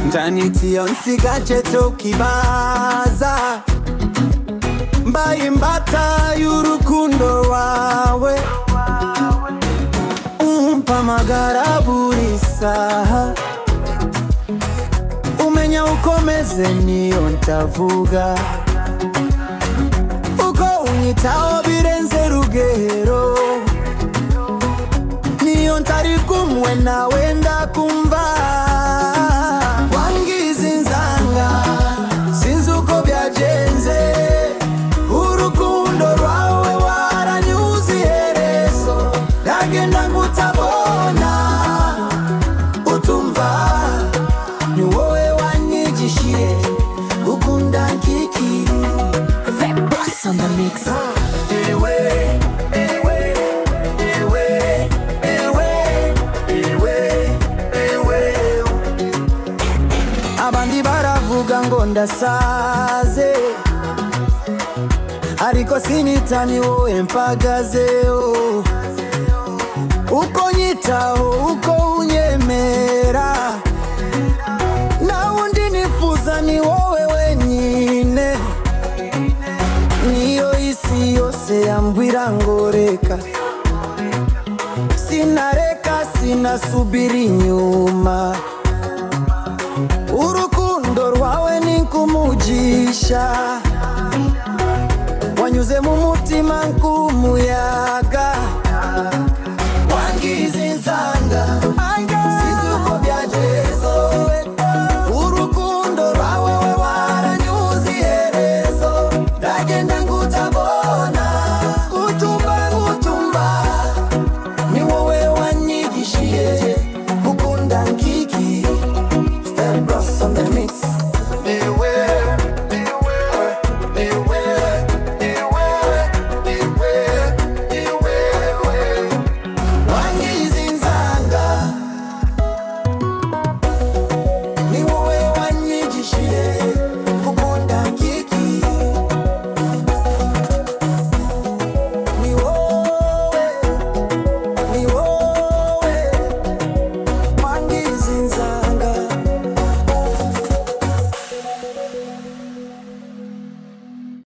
Ndaniti onsigache tokibaza mbaye imbata y'urukundo wawe umpamagara buri saha umenya ukomeze niyo ntavuga uko unyitaho birenze rugero niyo ntari kumwe nawe ndakumva wangize inzanga sinzi uko byagenze urukundo rwawe waranyuze iherezo ndagenda ngutabona utumva ni wowe wanyigishije ukunda nkiki The boss on the mix. Abandi baravuga ngo ndasaze ariko sinitani wowe mpagazeho uko nyitaho uko unyemera na undi nifuza ni wowe wenyine niyo isi yose yambwira ngo reka sinareka sinasubira inyuma urukundo rwawe ni nk'umugisha wanyuze mu mutima nk'umuyaga